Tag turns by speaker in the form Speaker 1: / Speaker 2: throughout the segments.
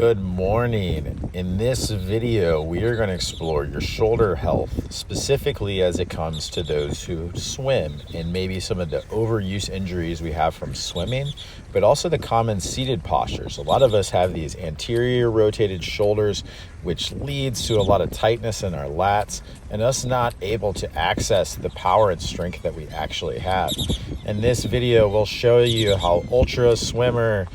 Speaker 1: Good morning. In this video, we are going to explore your shoulder health, specifically as it comes to those who swim and maybe some of the overuse injuries we have from swimming, but also the common seated postures. A lot of us have these anterior rotated shoulders, which leads to a lot of tightness in our lats and us not able to access the power and strength that we actually have. In this video, we'll show you how ultra swimmer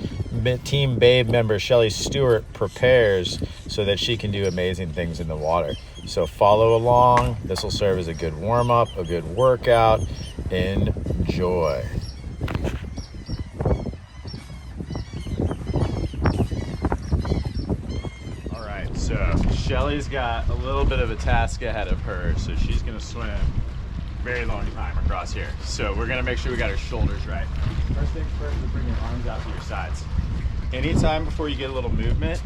Speaker 1: Team Babe member Shelly Stewart prepares so that she can do amazing things in the water. So follow along. This will serve as a good warm-up, a good workout. Enjoy. All right, so Shelly's got a little bit of a task ahead of her, so she's gonna swim a very long time across here. So we're gonna make sure we got our shoulders right. First things first is bring your arms out to your sides. Anytime before you get a little movement,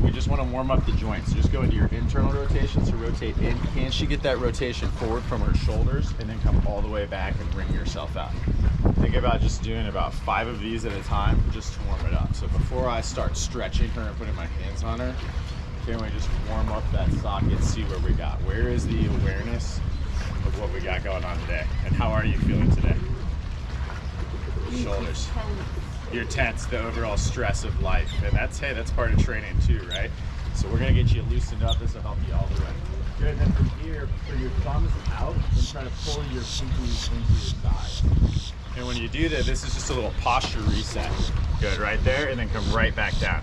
Speaker 1: we just want to warm up the joints. Just go into your internal rotation, so rotate in. Can she get that rotation forward from her shoulders and then come all the way back and bring yourself out? Think about just doing about 5 of these at a time just to warm it up. So before I start stretching her and putting my hands on her, can we just warm up that socket, see where we got? Where is the awareness of what we got going on today? And how are you feeling today? Shoulders. You're tense, the overall stress of life. And that's, hey, that's part of training too, right? So we're gonna get you loosened up. This will help you all the way. Good, and then from here, for your thumbs out, and try to pull your pinkies into your thighs. And when you do that, this is just a little posture reset. Good, right there, and then come right back down.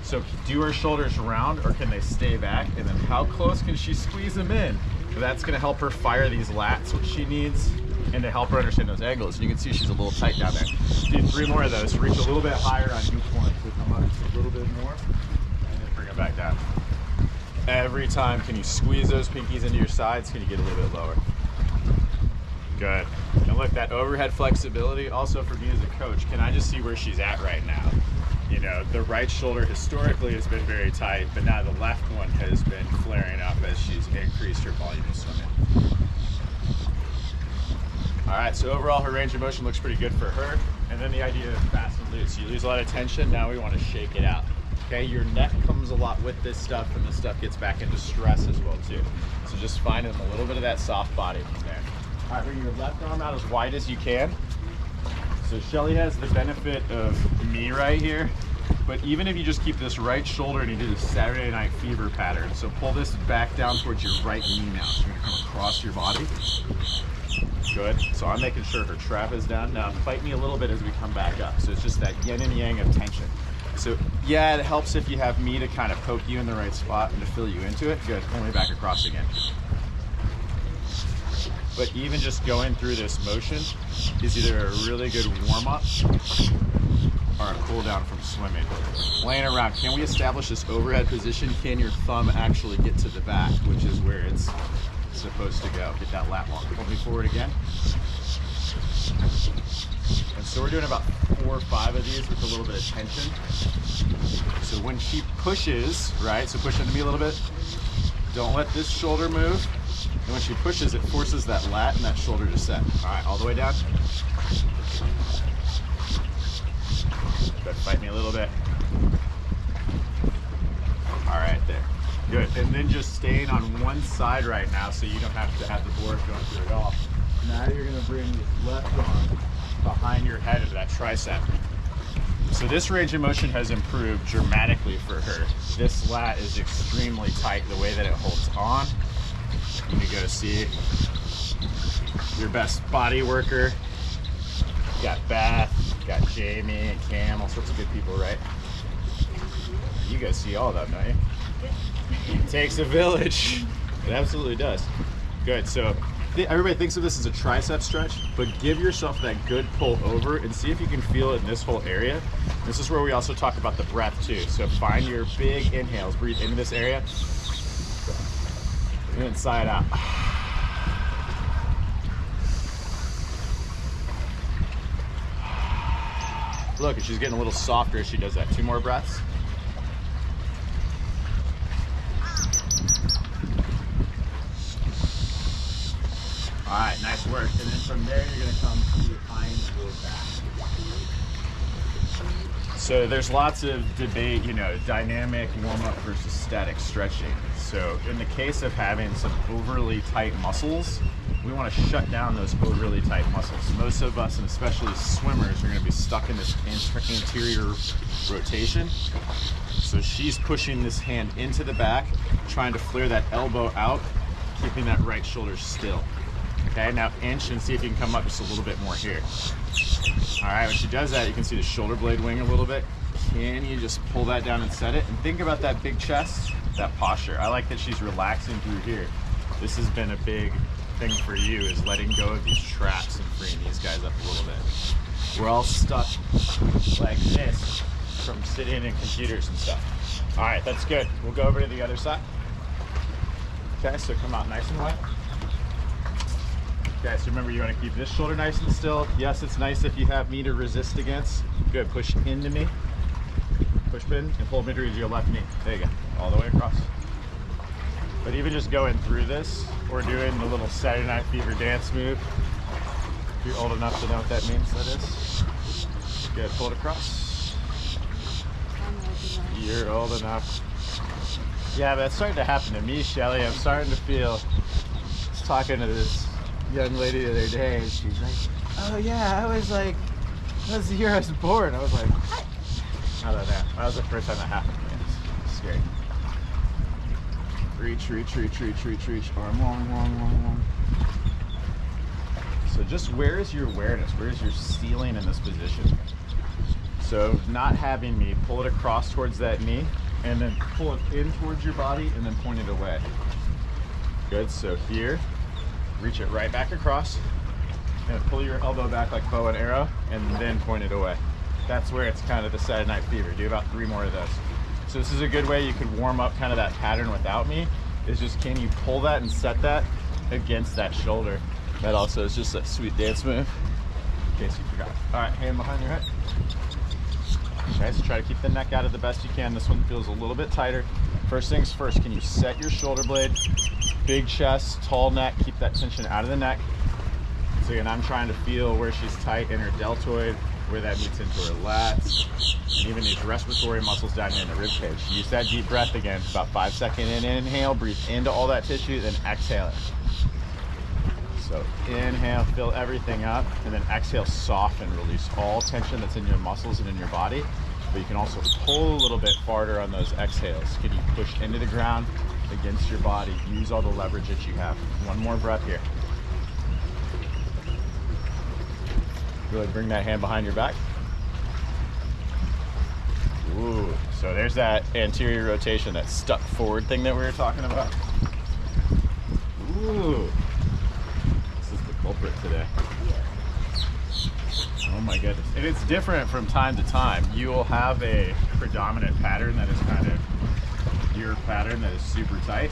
Speaker 1: So do her shoulders round, or can they stay back? And then how close can she squeeze them in? So that's gonna help her fire these lats, which she needs, and to help her understand those angles. And you can see she's a little tight down there. Do 3 more of those. Reach a little bit higher on each one. So come up just a little bit more, and then bring it back down. Every time, can you squeeze those pinkies into your sides? Can you get a little bit lower? Good. And look, that overhead flexibility, also for me as a coach, can I just see where she's at right now? You know, the right shoulder historically has been very tight, but now the left one has been flaring up as she's increased her volume of swimming. All right, so overall her range of motion looks pretty good for her. And then the idea of fast and loose. You lose a lot of tension, now we want to shake it out. Okay, your neck comes a lot with this stuff, and this stuff gets back into stress as well too. So just finding a little bit of that soft body from there. All right, bring your left arm out as wide as you can. So Shelly has the benefit of me right here, but even if you just keep this right shoulder and you do the Saturday Night Fever pattern, so pull this back down towards your right knee now. So you're gonna come across your body. Good, so I'm making sure her trap is down. Now fight me a little bit as we come back up. So it's just that yin and yang of tension. So yeah, it helps if you have me to kind of poke you in the right spot and to fill you into it. Good, and way back across again. But even just going through this motion is either a really good warm-up or a cool down from swimming. Laying around, can we establish this overhead position? Can your thumb actually get to the back, which is where it's supposed to go? Get that lat long. Pull me forward again. And so we're doing about 4 or 5 of these with a little bit of tension. So when she pushes, right, so push into me a little bit, don't let this shoulder move. And when she pushes, it forces that lat and that shoulder to set. All right, all the way down. Good, fight me a little bit. All right, there. Good, and then just staying on one side right now so you don't have to have the board going through it all. Now you're gonna bring this left arm behind your head into that tricep. So this range of motion has improved dramatically for her. This lat is extremely tight the way that it holds on. You can go to see your best body worker. You got Beth, you got Jamie and Cam, all sorts of good people, right? You guys see all of them, don't you? It takes a village. It absolutely does. Good, so everybody thinks of this as a tricep stretch, but give yourself that good pull over and see if you can feel it in this whole area. This is where we also talk about the breath too. So find your big inhales, breathe into this area, and then sigh it out. Look, she's getting a little softer as she does that. 2 more breaths. All right, nice work. And then from there, you're gonna come behind, go back. So there's lots of debate, you know, dynamic warm-up versus static stretching. So in the case of having some overly tight muscles, we want to shut down those overly tight muscles. Most of us, and especially swimmers, are going to be stuck in this anterior rotation. So she's pushing this hand into the back, trying to flare that elbow out, keeping that right shoulder still. Okay, now inch and see if you can come up just a little bit more here. All right, when she does that, you can see the shoulder blade wing a little bit. Can you just pull that down and set it? And think about that big chest, that posture. I like that she's relaxing through here. This has been a big thing for you, is letting go of these traps and freeing these guys up a little bit. We're all stuck like this from sitting in computers and stuff. All right, that's good. We'll go over to the other side. Okay, so come out nice and wide. Okay, so remember, you want to keep this shoulder nice and still. Yes, it's nice if you have me to resist against. Good, push into me. Push in and pull midriff to your left knee. There you go, all the way across. But even just going through this, or doing the little Saturday Night Fever dance move, if you're old enough to know what that means, that is. Good, pull it across. You're old enough. Yeah, but it's starting to happen to me, Shelly. I'm starting to feel, I was talking to this young lady the other day, and she's like, oh yeah, that was the year I was born. I was like, what? I don't know. That was the first time that happened to me. It's scary. Reach, reach, reach, reach, reach, reach. Arm long, long, long, long. So just where is your awareness? Where is your ceiling in this position? So not having me pull it across towards that knee, and then pull it in towards your body, and then point it away. Good, so here, reach it right back across, and pull your elbow back like bow and arrow, and then point it away. That's where it's kind of the Saturday Night Fever. Do about 3 more of those. So this is a good way you could warm up kind of that pattern without me, is just can you pull that and set that against that shoulder. That also is just a sweet dance move, in case you forgot. All right, hand behind your head. Okay, so try to keep the neck out of the best you can. This one feels a little bit tighter. First things first, can you set your shoulder blade? Big chest, tall neck, keep that tension out of the neck. So again, I'm trying to feel where she's tight in her deltoid, where that meets into her lats, and even these respiratory muscles down here in the rib cage. Use that deep breath again, about 5 seconds in, inhale, breathe into all that tissue, then exhale it. So inhale, fill everything up, and then exhale, soften, release all tension that's in your muscles and in your body. But you can also pull a little bit farther on those exhales. Can you push into the ground against your body? Use all the leverage that you have. One more breath here. Really bring that hand behind your back. Ooh, so there's that anterior rotation, that stuck forward thing that we were talking about. Ooh. Culprit today. Oh my goodness. And it's different from time to time. You will have a predominant pattern that is kind of your pattern that is super tight.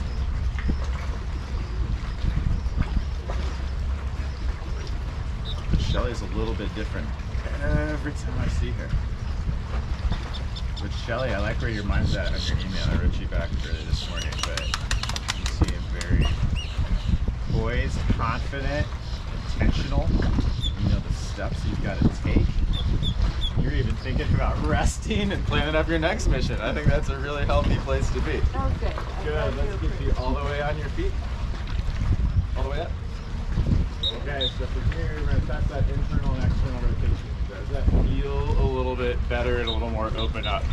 Speaker 1: But Shelly's a little bit different every time I see her. But Shelly, I like where your mind's at on your email. I wrote you back earlier this morning, but you seem very poised, confident, intentional. You know the steps you've got to take. You're even thinking about resting and planning up your next mission. I think that's a really healthy place to be.
Speaker 2: Oh, good.
Speaker 1: Good. Let's get you all the way on your feet. All the way up. Okay, so from here, we're going to test that internal and external rotation. Does that feel a little bit better and a little more open up,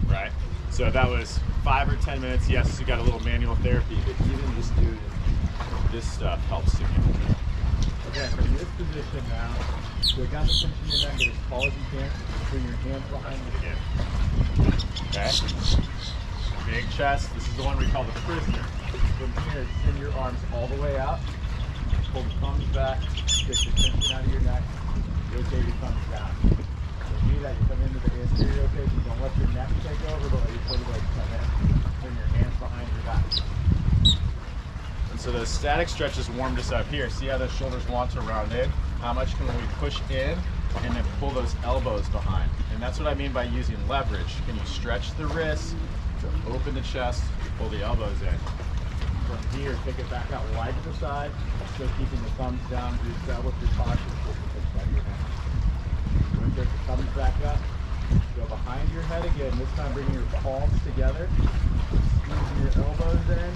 Speaker 1: right? So that was 5 or 10 minutes. Yes, you got a little manual therapy, but even just doing this stuff helps you. Okay, from this position now, so we got the tension in your neck, get as tall as you can. Bring your hands behind you again. Okay? Big chest. This is the one we call the prisoner. From here, extend your arms all the way out. Pull the thumbs back. Get your tension out of your neck. Rotate your thumbs down. So do that. You come into the anterior rotation. Don't let your neck take over, but let your shoulder blades come in. Bring your hands behind your back. So those static stretches warmed us up here. See how those shoulders want to round in? How much can we push in and then pull those elbows behind? And that's what I mean by using leverage. Can you stretch the wrists to open the chest, pull the elbows in? From here, take it back out wide to the side, still keeping the thumbs down. Do that with your posture. Take your thumbs back up. Go behind your head again. This time bringing your palms together. Squeezing your elbows in.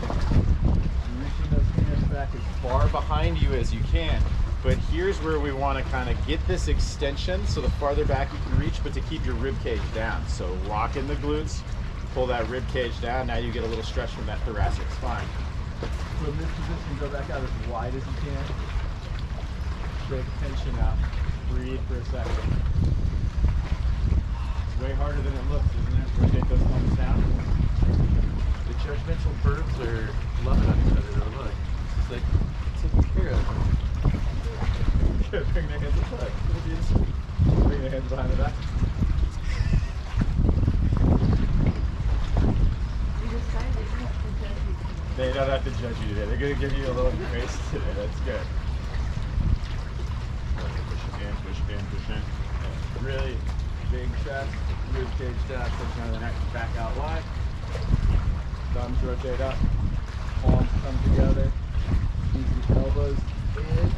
Speaker 1: Reaching those hands back as far behind you as you can. But here's where we want to kind of get this extension, so the farther back you can reach, but to keep your rib cage down. So lock in the glutes, pull that rib cage down. Now you get a little stretch from that thoracic spine. From this position, go back out as wide as you can. Shake tension out. Breathe for a second. It's way harder than it looks, isn't it? Rotate those thumbs down. The judgmental birds are loving on each other. Though. Look, it's like taking care of them. Good. Bring the hands up. It'll be insane. Bring the hands behind the back. They don't have to judge you today. They're going to give you a little grace today. That's good. Push in, push in, push in. Really big chest, rib cage down, push on the neck, back out wide. Thumbs rotate up, palms come together. Squeeze the elbows in.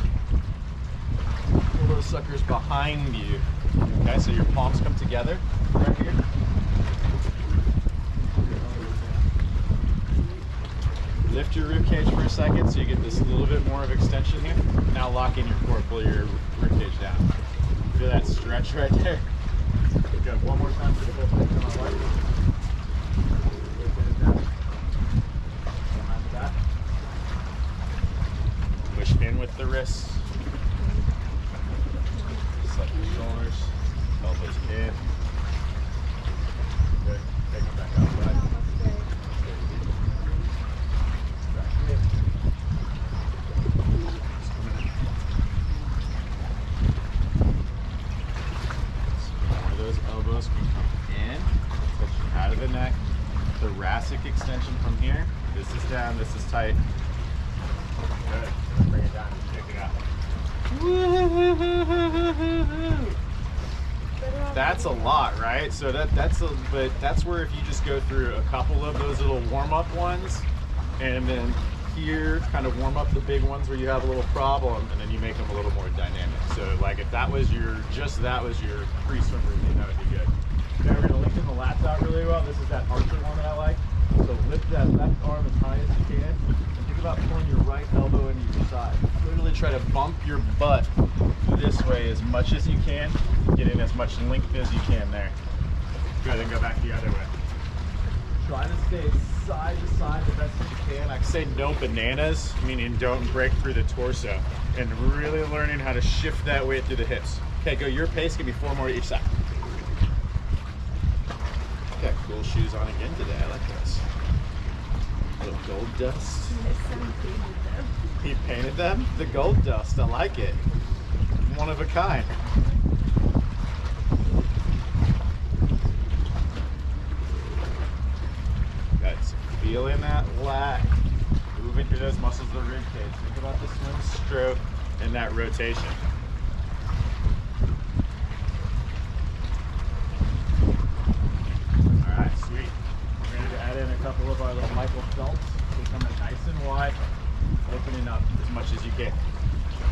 Speaker 1: Pull those suckers behind you. Okay, so your palms come together right here. Lift your rib cage for a second so you get this little bit more of extension here. Now lock in your core, pull your rib cage down. Feel that stretch right there? Good. One more time for the whole thing on my right. Rotate it down. Behind the back. Push in with the wrists. Slide your shoulders. Elbows in. Good. Take them back outside. Elbows can come in, push out of the neck, thoracic extension from here. This is down, this is tight. Good. Bring it down and shake it out. That's a lot, right? So but that's where if you just go through a couple of those little warm-up ones, and then here kind of warm up the big ones where you have a little problem, and then you make them a little more dynamic. So like if that was your pre-swim routine, that would be good. Okay, we're gonna lengthen the lats out really well. This is that archer one that I like. So lift that left arm as high as you can, and think about pulling your right elbow into your side. Literally try to bump your butt this way as much as you can, getting as much length as you can there. Good, then go back the other way. Try to stay side to side the best as you can. I say no bananas, meaning don't break through the torso, and really learning how to shift that weight through the hips. Okay, go your pace. Give me 4 more each side. Got cool shoes on again today. I like this. Little gold dust. He painted them? The gold dust. I like it. One of a kind. Feeling that lat, moving through those muscles of the rib cage. Think about the swim stroke and that rotation. All right, sweet. We're going to add in a couple of our little Michael Phelps. So coming nice and wide, opening up as much as you can.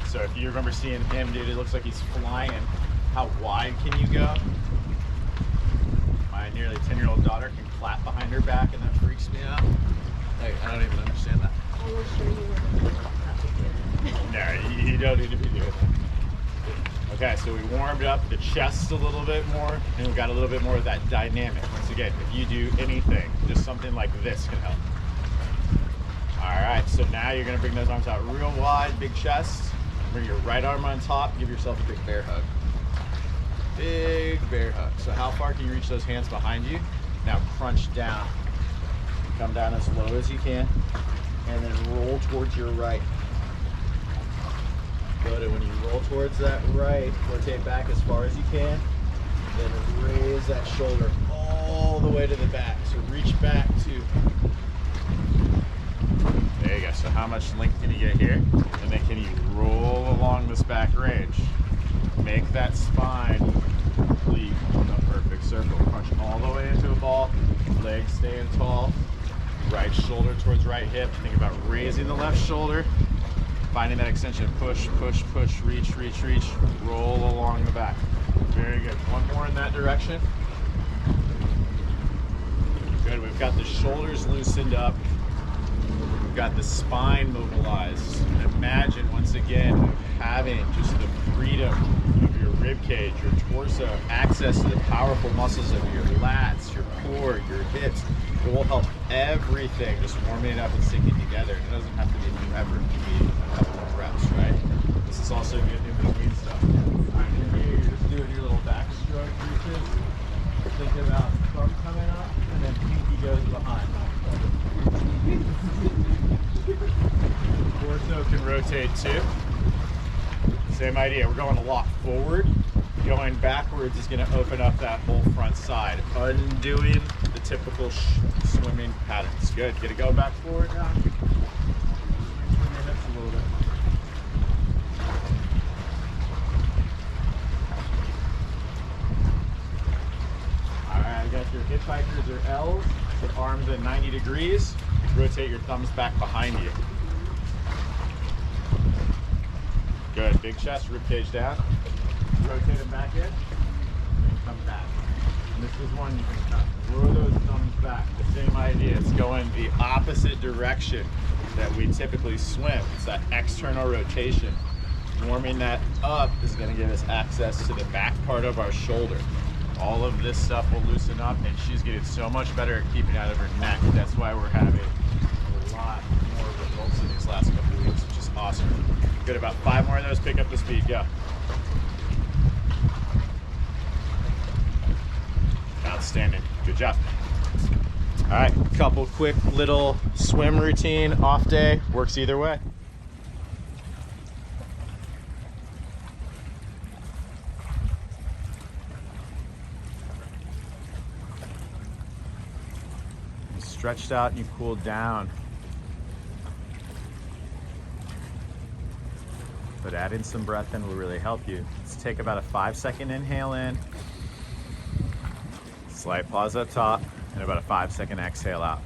Speaker 1: So if you remember seeing him, dude, it looks like he's flying. How wide can you go? My nearly 10-year-old daughter can clap behind her back, and that freaks me out. Like, I don't even understand that.
Speaker 2: I will show you what
Speaker 1: No, you don't need to be doing that. Okay, so we warmed up the chest a little bit more, and we got a little bit more of that dynamic. Once again, if you do anything, just something like this can help. All right, so now you're gonna bring those arms out real wide, big chest. Bring your right arm on top, give yourself a big bear hug. Big bear hug. So how far can you reach those hands behind you? Now crunch down. Come down as low as you can, and then roll towards your right. Good, and when you roll towards that right, rotate back as far as you can, then raise that shoulder all the way to the back. So reach back to, there you go. So how much length can you get here? And then can you roll along this back range? Make that spine complete a perfect circle. Crunch all the way into a ball, legs staying tall, right shoulder towards right hip. Think about raising the left shoulder, finding that extension, push, push, push, reach, reach, reach, roll along the back. Very good. One more in that direction. Good, we've got the shoulders loosened up. We've got the spine mobilized. And imagine, once again, having just the freedom of your rib cage, your torso, access to the powerful muscles of your lats, your core, your hips. It will help everything just warming it up and sinking together. It doesn't have to be forever. It can be a couple of reps, right? This is also good in between stuff. All right, from here, you're just doing your little backstroke reaches. Think about thumb coming up, and then pinky goes behind. Torso can rotate too. Same idea. We're going a lot forward. Going backwards is going to open up that whole front side, undoing the typical swimming patterns. Good. Get it going back forward now. Turn your hips a little bit. All right, I got your hitchhikers or L's. So arms at 90 degrees. Rotate your thumbs back behind you. Good. Big chest, rib cage down. Rotate them back in, and then come back. And this is one you can kind of throw those thumbs back. The same idea. It's going the opposite direction that we typically swim. It's that external rotation. Warming that up is going to give us access to the back part of our shoulder. All of this stuff will loosen up, and she's getting so much better at keeping out of her neck. That's why we're having a lot more results in these last couple of weeks, which is awesome. Good, about 5 more of those. Pick up the speed. Go. Outstanding. Good job. All right, couple quick little swim routine, off day, works either way. You stretched out and you cooled down. But adding some breath in will really help you. Let's take about a 5-second inhale in. Slight pause up top, and about a 5-second exhale out.